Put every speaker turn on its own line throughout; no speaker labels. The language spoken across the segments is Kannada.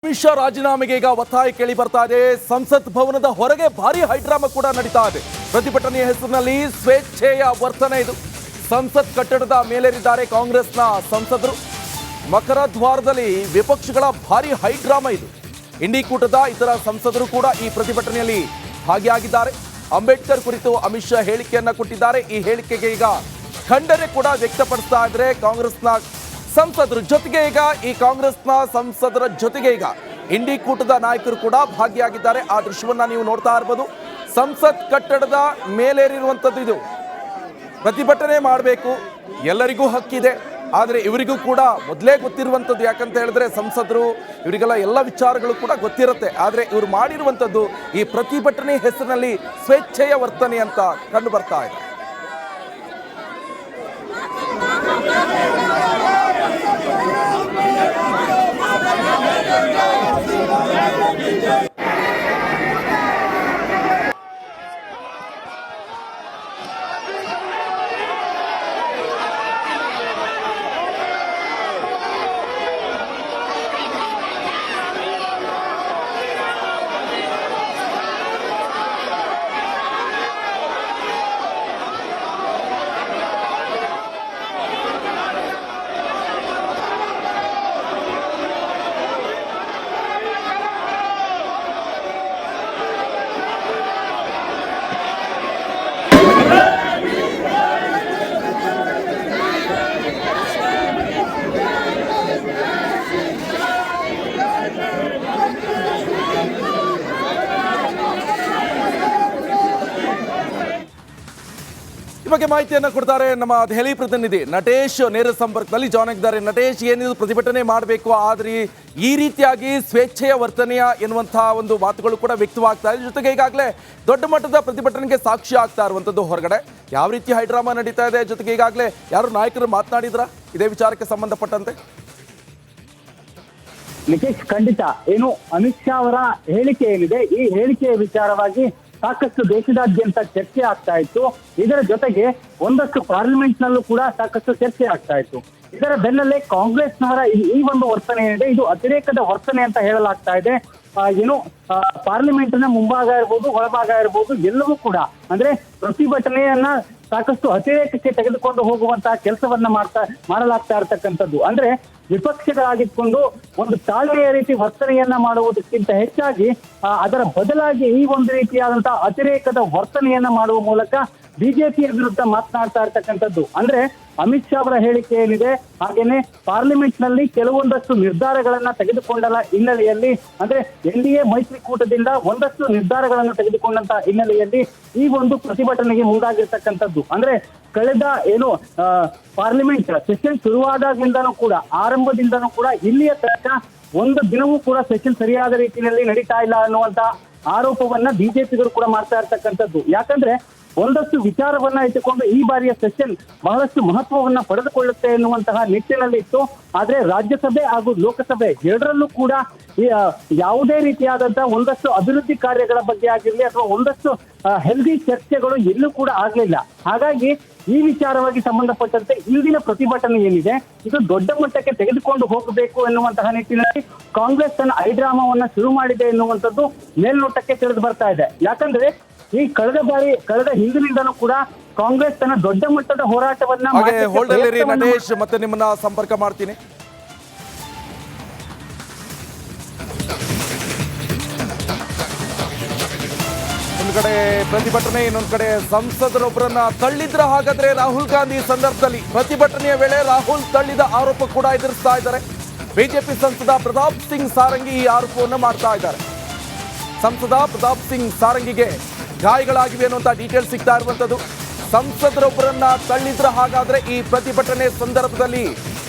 ಅಮಿತ್ ಶಾ ರಾಜೀನಾಮೆಗೆ ಈಗ ಒತ್ತಾಯ ಕೇಳಿ ಬರ್ತಾ ಇದೆ. ಸಂಸತ್ ಭವನದ ಹೊರಗೆ ಭಾರಿ ಹೈಡ್ರಾಮಾ ಕೂಡ ನಡೀತಾ ಇದೆ. ಪ್ರತಿಭಟನೆಯ ಹೆಸರಿನಲ್ಲಿ ಸ್ವೇಚ್ಛೆಯ ವರ್ತನೆ ಇದು. ಸಂಸತ್ ಕಟ್ಟಡದ ಮೇಲೇರಿದ್ದಾರೆ ಕಾಂಗ್ರೆಸ್ನ ಸಂಸದರು. ಮಕರ ದ್ವಾರದಲ್ಲಿ ವಿಪಕ್ಷಗಳ ಭಾರಿ ಹೈಡ್ರಾಮಾ ಇದು. ಇಂಡಿ ಕೂಟದ ಇತರ ಸಂಸದರು ಕೂಡ ಈ ಪ್ರತಿಭಟನೆಯಲ್ಲಿ ಭಾಗಿಯಾಗಿದ್ದಾರೆ. ಅಂಬೇಡ್ಕರ್ ಕುರಿತು ಅಮಿತ್ ಶಾ ಹೇಳಿಕೆಯನ್ನ ಕೊಟ್ಟಿದ್ದಾರೆ. ಈ ಹೇಳಿಕೆಗೆ ಈಗ ಖಂಡನೆ ಕೂಡ ವ್ಯಕ್ತಪಡಿಸ್ತಾ ಇದ್ದಾರೆ ಕಾಂಗ್ರೆಸ್ನ ಸಂಸದರು. ಜೊತೆಗೆ ಈಗ ಈ ಕಾಂಗ್ರೆಸ್ನ ಸಂಸದರ ಜೊತೆಗೆ ಈಗ ಇಂಡಿ ಕೂಟದ ನಾಯಕರು ಕೂಡ ಭಾಗಿಯಾಗಿದ್ದಾರೆ. ಆ ದೃಶ್ಯವನ್ನ ನೀವು ನೋಡ್ತಾ ಇರಬಹುದು. ಸಂಸತ್ ಕಟ್ಟಡದ ಮೇಲೇರಿರುವಂಥದ್ದು ಇದು. ಪ್ರತಿಭಟನೆ ಮಾಡಬೇಕು, ಎಲ್ಲರಿಗೂ ಹಕ್ಕಿದೆ. ಆದರೆ ಇವರಿಗೂ ಕೂಡ ಮೊದಲೇ ಗೊತ್ತಿರುವಂಥದ್ದು, ಯಾಕಂತ ಹೇಳಿದ್ರೆ ಸಂಸದರು ಇವರಿಗೆಲ್ಲ ಎಲ್ಲ ವಿಚಾರಗಳು ಕೂಡ ಗೊತ್ತಿರುತ್ತೆ. ಆದರೆ ಇವರು ಮಾಡಿರುವಂಥದ್ದು ಈ ಪ್ರತಿಭಟನೆ ಹೆಸರಿನಲ್ಲಿ ಸ್ವೇಚ್ಛೆಯ ವರ್ತನೆ ಅಂತ ಕಂಡು ಬರ್ತಾ ಇದೆ. ಈ ಬಗ್ಗೆ ಮಾಹಿತಿಯನ್ನು ಕೊಡ್ತಾರೆ ನಮ್ಮ ದೆಹಲಿ ಪ್ರತಿನಿಧಿ ನಟೇಶ್. ನೇರ ಸಂಪರ್ಕದಲ್ಲಿ ಜಾಯ್ನ್ ಆಗಿದ್ದಾರೆ. ನಟೇಶ್, ಏನಿದು ಪ್ರತಿಭಟನೆ ಮಾಡಬೇಕು, ಆದರೆ ಈ ರೀತಿಯಾಗಿ ಸ್ವೇಚ್ಛೆಯ ವರ್ತನೆಯ ಎನ್ನುವಂತಹ ಒಂದು ಮಾತುಗಳು ಕೂಡ ವ್ಯಕ್ತವಾಗ್ತಾ ಇದೆ. ಜೊತೆಗೆ ಈಗಾಗಲೇ ದೊಡ್ಡ ಮಟ್ಟದ ಪ್ರತಿಭಟನೆಗೆ ಸಾಕ್ಷಿ ಆಗ್ತಾ ಇರುವಂಥದ್ದು ಹೊರಗಡೆ ಯಾವ ರೀತಿ ಹೈಡ್ರಾಮಾ ನಡೀತಾ ಇದೆ. ಜೊತೆಗೆ ಈಗಾಗಲೇ ಯಾರು ನಾಯಕರು ಮಾತನಾಡಿದ್ರ ಇದೇ ವಿಚಾರಕ್ಕೆ ಸಂಬಂಧಪಟ್ಟಂತೆ?
ನಿಖೇಶ್, ಖಂಡಿತ. ಏನು ಅಮಿತ್ ಶಾ ಅವರ ಹೇಳಿಕೆ ಏನಿದೆ, ಈ ಹೇಳಿಕೆಯ ವಿಚಾರವಾಗಿ ಸಾಕಷ್ಟು ದೇಶದಾದ್ಯಂತ ಚರ್ಚೆ ಆಗ್ತಾ ಇತ್ತು. ಇದರ ಜೊತೆಗೆ ಒಂದಷ್ಟು ಪಾರ್ಲಿಮೆಂಟ್ ನಲ್ಲೂ ಕೂಡ ಸಾಕಷ್ಟು ಚರ್ಚೆ ಆಗ್ತಾ ಇತ್ತು. ಇದರ ಬೆನ್ನಲ್ಲೇ ಕಾಂಗ್ರೆಸ್ನವರ ಈ ಒಂದು ವರ್ತನೆ ಏನಿದೆ, ಇದು ಅತಿರೇಕದ ವರ್ತನೆ ಅಂತ ಹೇಳಲಾಗ್ತಾ ಇದೆ. ಏನು ಪಾರ್ಲಿಮೆಂಟ್ನ ಮುಂಭಾಗ ಇರ್ಬೋದು, ಒಳಭಾಗ ಇರ್ಬೋದು, ಎಲ್ಲವೂ ಕೂಡ ಅಂದ್ರೆ ಪ್ರತಿಭಟನೆಯನ್ನ ಸಾಕಷ್ಟು ಅತಿರೇಕಕ್ಕೆ ತೆಗೆದುಕೊಂಡು ಹೋಗುವಂತಹ ಕೆಲಸವನ್ನ ಮಾಡಲಾಗ್ತಾ ಇರತಕ್ಕಂಥದ್ದು. ಅಂದ್ರೆ ವಿಪಕ್ಷಗಳಾಗಿಟ್ಕೊಂಡು ಒಂದು ತಾಳ್ಮೆಯ ರೀತಿ ವರ್ತನೆಯನ್ನ ಮಾಡುವುದಕ್ಕಿಂತ ಹೆಚ್ಚಾಗಿ ಅದರ ಬದಲಾಗಿ ಈ ಒಂದು ರೀತಿಯಾದಂತಹ ಅತಿರೇಕದ ವರ್ತನೆಯನ್ನ ಮಾಡುವ ಮೂಲಕ ಬಿಜೆಪಿಯ ವಿರುದ್ಧ ಮಾತನಾಡ್ತಾ ಇರ್ತಕ್ಕಂಥದ್ದು. ಅಂದ್ರೆ ಅಮಿತ್ ಶಾ ಅವರ ಹೇಳಿಕೆ ಏನಿದೆ, ಹಾಗೇನೆ ಪಾರ್ಲಿಮೆಂಟ್ ನಲ್ಲಿ ಕೆಲವೊಂದಷ್ಟು ನಿರ್ಧಾರಗಳನ್ನ ತೆಗೆದುಕೊಂಡ ಹಿನ್ನೆಲೆಯಲ್ಲಿ, ಅಂದ್ರೆ ಎನ್ಡಿಎ ಮೈತ್ರಿಕೂಟದಿಂದ ಒಂದಷ್ಟು ನಿರ್ಧಾರಗಳನ್ನು ತೆಗೆದುಕೊಂಡಂತ ಹಿನ್ನೆಲೆಯಲ್ಲಿ ಈ ಒಂದು ಪ್ರತಿಭಟನೆಗೆ ಮುಂದಾಗಿರ್ತಕ್ಕಂಥದ್ದು. ಅಂದ್ರೆ ಕಳೆದ ಪಾರ್ಲಿಮೆಂಟ್ ಸೆಷನ್ ಶುರುವಾದಾಗಿಂದನೂ ಕೂಡ, ಆರಂಭದಿಂದನೂ ಕೂಡ ಇಲ್ಲಿಯ ತನಕ ಒಂದು ದಿನವೂ ಕೂಡ ಸೆಷನ್ ಸರಿಯಾದ ರೀತಿಯಲ್ಲಿ ನಡೀತಾ ಇಲ್ಲ ಅನ್ನುವಂತ ಆರೋಪವನ್ನ ಬಿಜೆಪಿಗರು ಕೂಡ ಮಾಡ್ತಾ ಇರ್ತಕ್ಕಂಥದ್ದು. ಯಾಕಂದ್ರೆ ಒಂದಷ್ಟು ವಿಚಾರವನ್ನ ಇಟ್ಟುಕೊಂಡು ಈ ಬಾರಿಯ ಸೆಷನ್ ಬಹಳಷ್ಟು ಮಹತ್ವವನ್ನ ಪಡೆದುಕೊಳ್ಳುತ್ತೆ ಎನ್ನುವಂತಹ ನಿಟ್ಟಿನಲ್ಲಿತ್ತು. ಆದ್ರೆ ರಾಜ್ಯಸಭೆ ಹಾಗೂ ಲೋಕಸಭೆ ಎರಡರಲ್ಲೂ ಕೂಡ ಯಾವುದೇ ರೀತಿಯಾದಂತಹ ಒಂದಷ್ಟು ಅಭಿವೃದ್ಧಿ ಕಾರ್ಯಗಳ ಬಗ್ಗೆ ಆಗಿರ್ಲಿ ಅಥವಾ ಒಂದಷ್ಟು ಹೆಲ್ದಿ ಚರ್ಚೆಗಳು ಎಲ್ಲೂ ಕೂಡ ಆಗ್ಲಿಲ್ಲ. ಹಾಗಾಗಿ ಈ ವಿಚಾರವಾಗಿ ಸಂಬಂಧಪಟ್ಟಂತೆ ಇಂದಿನ ಪ್ರತಿಭಟನೆ ಏನಿದೆ, ಇದು ದೊಡ್ಡ ಮಟ್ಟಕ್ಕೆ ತೆಗೆದುಕೊಂಡು ಹೋಗಬೇಕು ಎನ್ನುವಂತಹ ನಿಟ್ಟಿನಲ್ಲಿ ಕಾಂಗ್ರೆಸ್ ತನ್ನ ಹೈಡ್ರಾಮಾವನ್ನ ಶುರು ಮಾಡಿದೆ ಎನ್ನುವಂಥದ್ದು ಮೇಲ್ನೋಟಕ್ಕೆ ತಿಳಿದು ಬರ್ತಾ ಇದೆ. ಯಾಕಂದ್ರೆ ಈ ಕಳೆದ ಹಿಂದಿನಿಂದಲೂ ಕೂಡ ಕಾಂಗ್ರೆಸ್ ತನ್ನ ದೊಡ್ಡ ಮಟ್ಟದ ಹೋರಾಟವನ್ನ
ನಟೇಶ್, ಮತ್ತೆ ನಿಮ್ಮನ್ನ ಸಂಪರ್ಕ ಮಾಡ್ತೀನಿ. ಒಂದ್ ಕಡೆ ಪ್ರತಿಭಟನೆ, ಇನ್ನೊಂದ್ ಕಡೆ ಸಂಸದರೊಬ್ಬರನ್ನ ತಳ್ಳಿದ್ರ. ಹಾಗಾದ್ರೆ ರಾಹುಲ್ ಗಾಂಧಿ ಸಂದರ್ಭದಲ್ಲಿ ಪ್ರತಿಭಟನೆಯ ವೇಳೆ ರಾಹುಲ್ ತಳ್ಳಿದ ಆರೋಪ ಕೂಡ ಎದುರಿಸ್ತಾ ಇದ್ದಾರೆ. ಬಿಜೆಪಿ ಸಂಸದ ಪ್ರತಾಪ್ ಸಿಂಗ್ ಸಾರಂಗಿ ಈ ಆರೋಪವನ್ನು ಮಾಡ್ತಾ ಇದ್ದಾರೆ. ಸಂಸದ ಪ್ರತಾಪ್ ಸಿಂಗ್ ಸಾರಂಗಿಗೆ ಗಾಯಗಳಾಗಿವೆ ಅನ್ನುವಂಥ ಡೀಟೇಲ್ಸ್ ಸಿಗ್ತಾ ಇರುವಂಥದ್ದು. ಸಂಸದರೊಬ್ಬರನ್ನ ತಳ್ಳಿದ್ರ. ಹಾಗಾದ್ರೆ ಈ ಪ್ರತಿಭಟನೆ ಸಂದರ್ಭದಲ್ಲಿ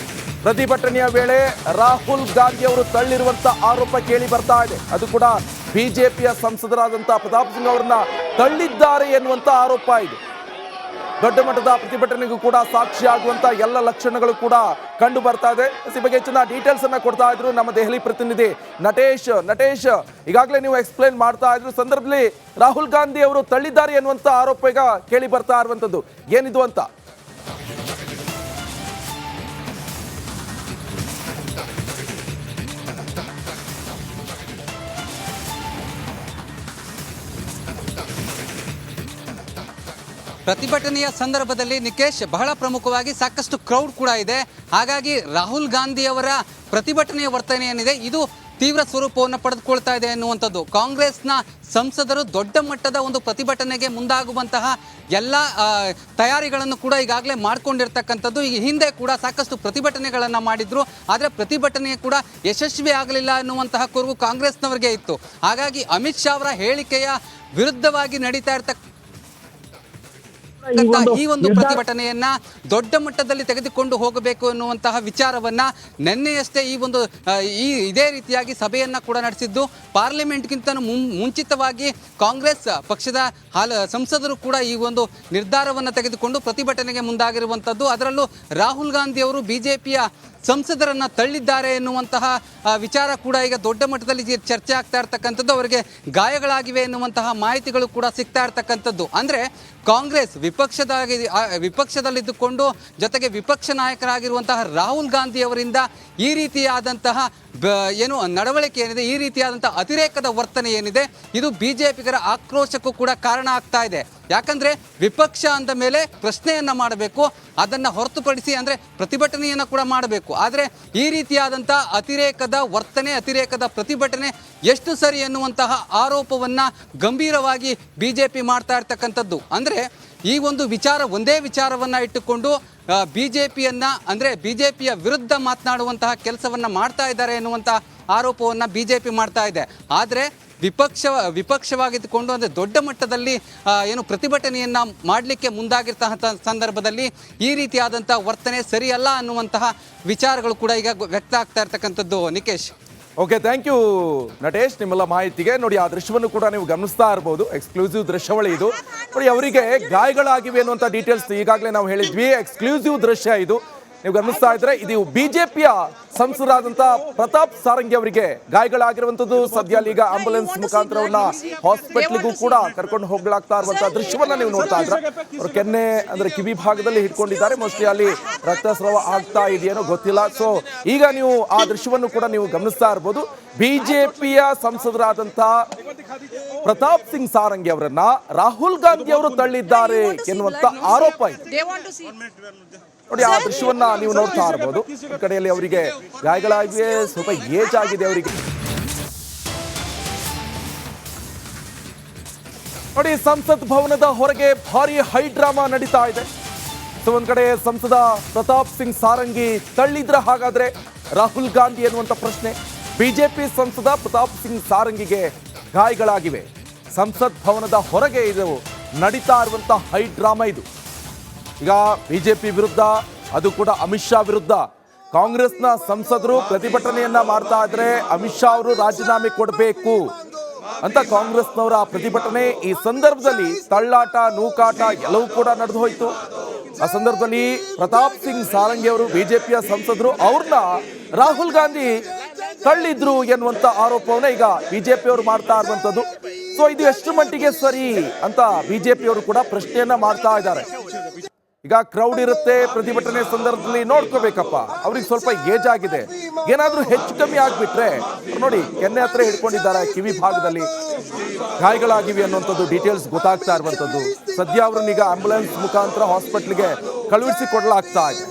ಪ್ರತಿಭಟನೆಯ ವೇಳೆ ರಾಹುಲ್ ಗಾಂಧಿ ಅವರು ತಳ್ಳಿರುವಂತ ಆರೋಪ ಕೇಳಿ ಬರ್ತಾ ಇದೆ. ಅದು ಕೂಡ ಬಿಜೆಪಿಯ ಸಂಸದರಾದಂಥ ಪ್ರತಾಪ್ ಸಿಂಗ್ ಅವರನ್ನ ತಳ್ಳಿದ್ದಾರೆ ಎನ್ನುವಂತ ಆರೋಪ ಇದೆ. ದೊಡ್ಡ ಮಟ್ಟದ ಪ್ರತಿಭಟನೆಗೂ ಕೂಡ ಸಾಕ್ಷಿಯಾಗುವಂತ ಎಲ್ಲ ಲಕ್ಷಣಗಳು ಕೂಡ ಕಂಡು ಬರ್ತಾ ಇದೆ. ಈ ಬಗ್ಗೆ ಹೆಚ್ಚಿನ ಡೀಟೇಲ್ಸ್ ಅನ್ನ ಕೊಡ್ತಾ ಇದ್ರು ನಮ್ಮ ದೆಹಲಿ ಪ್ರತಿನಿಧಿ ನಟೇಶ್. ಈಗಾಗಲೇ ನೀವು ಎಕ್ಸ್ಪ್ಲೇನ್ ಮಾಡ್ತಾ ಇದ್ರು ಸಂದರ್ಭದಲ್ಲಿ ರಾಹುಲ್ ಗಾಂಧಿ ಅವರು ತಳ್ಳಿದ್ದಾರೆ ಎನ್ನುವಂತ ಆರೋಪ ಈಗ ಕೇಳಿ ಬರ್ತಾ ಇರುವಂತದ್ದು ಏನಿದು ಅಂತ.
ಪ್ರತಿಭಟನೆಯ ಸಂದರ್ಭದಲ್ಲಿ ನಿಕೇಶ್ ಬಹಳ ಪ್ರಮುಖವಾಗಿ ಸಾಕಷ್ಟು ಕ್ರೌಡ್ ಕೂಡ ಇದೆ. ಹಾಗಾಗಿ ರಾಹುಲ್ ಗಾಂಧಿ ಅವರ ಪ್ರತಿಭಟನೆಯ ವರ್ತನೆ ಏನಿದೆ ಇದು ತೀವ್ರ ಸ್ವರೂಪವನ್ನು ಪಡೆದುಕೊಳ್ತಾ ಇದೆ ಎನ್ನುವಂಥದ್ದು. ಕಾಂಗ್ರೆಸ್ನ ಸಂಸದರು ದೊಡ್ಡ ಮಟ್ಟದ ಒಂದು ಪ್ರತಿಭಟನೆಗೆ ಮುಂದಾಗುವಂತಹ ಎಲ್ಲ ತಯಾರಿಗಳನ್ನು ಕೂಡ ಈಗಾಗಲೇ ಮಾಡ್ಕೊಂಡಿರ್ತಕ್ಕಂಥದ್ದು. ಈ ಹಿಂದೆ ಕೂಡ ಸಾಕಷ್ಟು ಪ್ರತಿಭಟನೆಗಳನ್ನು ಮಾಡಿದ್ರು, ಆದರೆ ಪ್ರತಿಭಟನೆ ಕೂಡ ಯಶಸ್ವಿ ಆಗಲಿಲ್ಲ ಎನ್ನುವಂತಹ ಕೂಗು ಕಾಂಗ್ರೆಸ್ನವರಿಗೆ ಇತ್ತು. ಹಾಗಾಗಿ ಅಮಿತ್ ಶಾ ಅವರ ಹೇಳಿಕೆಯ ವಿರುದ್ಧವಾಗಿ ನಡೀತಾ ಇರ್ತಕ್ಕ ಈ ಒಂದು ಪ್ರತಿಭಟನೆಯನ್ನ ದೊಡ್ಡ ಮಟ್ಟದಲ್ಲಿ ತೆಗೆದುಕೊಂಡು ಹೋಗಬೇಕು ಎನ್ನುವಂತಹ ವಿಚಾರವನ್ನ ನಿನ್ನೆಯಷ್ಟೇ ಇದೇ ರೀತಿಯಾಗಿ ಸಭೆಯನ್ನ ಕೂಡ ನಡೆಸಿದ್ದು. ಪಾರ್ಲಿಮೆಂಟ್ಗಿಂತ ಮುಂಚಿತವಾಗಿ ಕಾಂಗ್ರೆಸ್ ಪಕ್ಷದ ಸಂಸದರು ಕೂಡ ಈ ಒಂದು ನಿರ್ಧಾರವನ್ನು ತೆಗೆದುಕೊಂಡು ಪ್ರತಿಭಟನೆಗೆ ಮುಂದಾಗಿರುವಂಥದ್ದು. ಅದರಲ್ಲೂ ರಾಹುಲ್ ಗಾಂಧಿ ಅವರು ಬಿಜೆಪಿಯ ಸಂಸದರನ್ನ ತಳ್ಳಿದ್ದಾರೆ ಎನ್ನುವಂತಹ ವಿಚಾರ ಕೂಡ ಈಗ ದೊಡ್ಡ ಮಟ್ಟದಲ್ಲಿ ಚರ್ಚೆ ಆಗ್ತಾ ಇರ್ತಕ್ಕಂಥದ್ದು. ಅವರಿಗೆ ಗಾಯಗಳಾಗಿವೆ ಎನ್ನುವಂತಹ ಮಾಹಿತಿಗಳು ಕೂಡ ಸಿಗ್ತಾ ಇರ್ತಕ್ಕಂಥದ್ದು. ಅಂದರೆ ಕಾಂಗ್ರೆಸ್ ವಿಪಕ್ಷದಲ್ಲಿದ್ದುಕೊಂಡು ಜೊತೆಗೆ ವಿಪಕ್ಷ ನಾಯಕರಾಗಿರುವಂತಹ ರಾಹುಲ್ ಗಾಂಧಿ ಅವರಿಂದ ಈ ರೀತಿಯಾದಂತಹ ನಡವಳಿಕೆ ಏನಿದೆ, ಈ ರೀತಿಯಾದಂತಹ ಅತಿರೇಕದ ವರ್ತನೆ ಏನಿದೆ, ಇದು ಬಿಜೆಪಿಗರ ಆಕ್ರೋಶಕ್ಕೂ ಕೂಡ ಕಾರಣ ಆಗ್ತಾ ಇದೆ. ಯಾಕಂದ್ರೆ ವಿಪಕ್ಷ ಅಂದ ಮೇಲೆ ಪ್ರಶ್ನೆಯನ್ನ ಮಾಡಬೇಕು, ಅದನ್ನ ಹೊರತುಪಡಿಸಿ ಅಂದ್ರೆ ಪ್ರತಿಭಟನೆಯನ್ನ ಕೂಡ ಮಾಡಬೇಕು. ಆದರೆ ಈ ರೀತಿಯಾದಂತಹ ಅತಿರೇಕದ ವರ್ತನೆ, ಅತಿರೇಕದ ಪ್ರತಿಭಟನೆ ಎಷ್ಟು ಸರಿ ಎನ್ನುವಂತಹ ಆರೋಪವನ್ನ ಗಂಭೀರವಾಗಿ ಬಿಜೆಪಿ ಮಾಡ್ತಾ ಇರ್ತಕ್ಕಂಥದ್ದು. ಅಂದ್ರೆ ಈ ಒಂದು ಒಂದೇ ವಿಚಾರವನ್ನ ಇಟ್ಟುಕೊಂಡು ಬಿಜೆಪಿಯನ್ನ ಅಂದ್ರೆ ಬಿಜೆಪಿಯ ವಿರುದ್ಧ ಮಾತನಾಡುವಂತಹ ಕೆಲಸವನ್ನ ಮಾಡ್ತಾ ಇದ್ದಾರೆ ಎನ್ನುವಂತಹ ಆರೋಪವನ್ನ ಬಿಜೆಪಿ ಮಾಡ್ತಾ ಇದೆ. ಆದರೆ ವಿಪಕ್ಷವಾಗಿದ್ದುಕೊಂಡು ಅಂದರೆ ದೊಡ್ಡ ಮಟ್ಟದಲ್ಲಿ ಪ್ರತಿಭಟನೆಯನ್ನ ಮಾಡಲಿಕ್ಕೆ ಮುಂದಾಗಿರ್ತಕ್ಕಂಥ ಸಂದರ್ಭದಲ್ಲಿ ಈ ರೀತಿಯಾದಂಥ ವರ್ತನೆ ಸರಿಯಲ್ಲ ಅನ್ನುವಂತಹ ವಿಚಾರಗಳು ಕೂಡ ಈಗ ವ್ಯಕ್ತ ಆಗ್ತಾ ಇರ್ತಕ್ಕಂಥದ್ದು. Nikesh,
okay, thank you Natesh ನಿಮ್ಮೆಲ್ಲ ಮಾಹಿತಿಗೆ. ನೋಡಿ, ಆ ದೃಶ್ಯವನ್ನು ಕೂಡ ನೀವು ಗಮನಿಸ್ತಾ ಇರಬಹುದು. ಎಕ್ಸ್ಕ್ಲೂಸಿವ್ ದೃಶ್ಯಾವಳಿ ಇದು. ನೋಡಿ, ಅವರಿಗೆ ಗಾಯಗಳಾಗಿವೆ ಅನ್ನುವಂಥ ಡೀಟೇಲ್ಸ್ ಈಗಾಗಲೇ ನಾವು ಹೇಳಿದ್ವಿ. ಎಕ್ಸ್ಕ್ಲೂಸಿವ್ ದೃಶ್ಯ ಇದು ನೀವು ಗಮನಿಸ್ತಾ ಇದ್ರೆ. ಇದು ಬಿಜೆಪಿಯ ಸಂಸದರಾದಂತ ಪ್ರತಾಪ್ ಸಾರಂಗಿ ಅವರಿಗೆ ಗಾಯಗಳಾಗಿರುವಂತದ್ದು. ಸದ್ಯ ಈಗ ಆಂಬುಲೆನ್ಸ್ ಮುಖಾಂತರವನ್ನ ಹಾಸ್ಪಿಟಲ್ಗೂ ಕೂಡ ಕರ್ಕೊಂಡು ಹೋಗ್ಲಾಗ್ತಾ ಇರುವಂತಹ ದೃಶ್ಯವನ್ನ ನೀವು ನೋಡ್ತಾ ಇದ್ರೆ. ಅವರು ಕೆನ್ನೆ ಅಂದ್ರೆ ಕಿವಿ ಭಾಗದಲ್ಲಿ ಹಿಡ್ಕೊಂಡಿದ್ದಾರೆ. ಮೋಸ್ಟ್ಲಿ ಅಲ್ಲಿ ರಕ್ತಸ್ರಾವ ಆಗ್ತಾ ಇದೆಯೇನೋ ಗೊತ್ತಿಲ್ಲ. ಸೊ ಈಗ ನೀವು ಆ ದೃಶ್ಯವನ್ನು ಕೂಡ ನೀವು ಗಮನಿಸ್ತಾ ಇರಬಹುದು. ಬಿಜೆಪಿಯ ಸಂಸದರಾದಂತ ಪ್ರತಾಪ್ ಸಿಂಗ್ ಸಾರಂಗಿ ಅವರನ್ನ ರಾಹುಲ್ ಗಾಂಧಿ ಅವರು ತಳ್ಳಿದ್ದಾರೆ ಎನ್ನುವಂತ ಆರೋಪ ಇದೆ. ನೋಡಿ, ಆ ದೃಶ್ಯವನ್ನ ನೀವು ನೋಡ್ತಾ ಇರಬಹುದು. ಈ ಕಡೆಯಲ್ಲಿ ಅವರಿಗೆ ಗಾಯಗಳಾಗಿವೆ, ಸ್ವಲ್ಪ ಏಜ್ ಆಗಿದೆ ಅವರಿಗೆ. ನೋಡಿ, ಸಂಸತ್ ಭವನದ ಹೊರಗೆ ಭಾರಿ ಹೈ ಡ್ರಾಮಾ ನಡೀತಾ ಇದೆ. ಸೊ ಒಂದ್ ಕಡೆ ಸಂಸದ ಪ್ರತಾಪ್ ಸಿಂಗ್ ಸಾರಂಗಿ ತಳ್ಳಿದ್ರ ಹಾಗಾದ್ರೆ ರಾಹುಲ್ ಗಾಂಧಿ ಎನ್ನುವಂತ ಪ್ರಶ್ನೆ. ಬಿಜೆಪಿ ಸಂಸದ ಪ್ರತಾಪ್ ಸಿಂಗ್ ಸಾರಂಗಿಗೆ ಗಾಯಗಳಾಗಿವೆ. ಸಂಸತ್ ಭವನದ ಹೊರಗೆ ಇದು ನಡೀತಾ ಇರುವಂತ ಹೈ ಡ್ರಾಮಾ ಇದು. ಈಗ ಬಿಜೆಪಿ ವಿರುದ್ಧ, ಅದು ಕೂಡ ಅಮಿತ್ ಶಾ ವಿರುದ್ಧ ಕಾಂಗ್ರೆಸ್ನ ಸಂಸದರು ಪ್ರತಿಭಟನೆಯನ್ನ ಮಾಡ್ತಾ ಇದ್ರೆ ಅಮಿತ್ ಶಾ ಅವರು ರಾಜೀನಾಮೆ ಕೊಡಬೇಕು ಅಂತ ಕಾಂಗ್ರೆಸ್ನವರ ಪ್ರತಿಭಟನೆ. ಈ ಸಂದರ್ಭದಲ್ಲಿ ತಳ್ಳಾಟ, ನೂಕಾಟ ಎಲ್ಲವೂ ಕೂಡ ನಡೆದು ಹೋಯಿತು. ಆ ಸಂದರ್ಭದಲ್ಲಿ ಪ್ರತಾಪ್ ಸಿಂಗ್ ಸಾರಂಗಿ ಅವರು ಬಿಜೆಪಿಯ ಸಂಸದರು ಅವ್ರನ್ನ ರಾಹುಲ್ ಗಾಂಧಿ ತಳ್ಳಿದ್ರು ಎನ್ನುವಂತ ಆರೋಪವನ್ನ ಈಗ ಬಿಜೆಪಿ ಅವರು ಮಾಡ್ತಾ ಇರುವಂತದ್ದು. ಸೊ ಇದು ಎಷ್ಟು ಮಟ್ಟಿಗೆ ಸರಿ ಅಂತ ಬಿಜೆಪಿ ಅವರು ಕೂಡ ಪ್ರಶ್ನೆಯನ್ನ ಮಾಡ್ತಾ ಇದ್ದಾರೆ. ಈಗ ಕ್ರೌಡ್ ಇರುತ್ತೆ ಪ್ರತಿಭಟನೆ ಸಂದರ್ಭದಲ್ಲಿ, ನೋಡ್ಕೋಬೇಕಪ್ಪ. ಅವ್ರಿಗೆ ಸ್ವಲ್ಪ ಏಜ್ ಆಗಿದೆ, ಏನಾದ್ರೂ ಹೆಚ್ಚು ಕಮ್ಮಿ ಆಗ್ಬಿಟ್ರೆ ನೋಡಿ ಕೆನ್ನೆ ಹತ್ರ ಹಿಡ್ಕೊಂಡಿದ್ದಾರೆ, ಕಿವಿ ಭಾಗದಲ್ಲಿ ಗಾಯಗಳಾಗಿವೆ ಅನ್ನುವಂಥದ್ದು ಡೀಟೇಲ್ಸ್ ಗೊತ್ತಾಗ್ತಾ ಇರುವಂತದ್ದು. ಸದ್ಯ ಅವ್ರನ್ನೀಗ ಆಂಬುಲೆನ್ಸ್ ಮುಖಾಂತರ ಹಾಸ್ಪಿಟ್ಲಿಗೆ ಕಳುಹಿಸಿ ಕೊಡಲಾಗ್ತಾ ಇದೆ.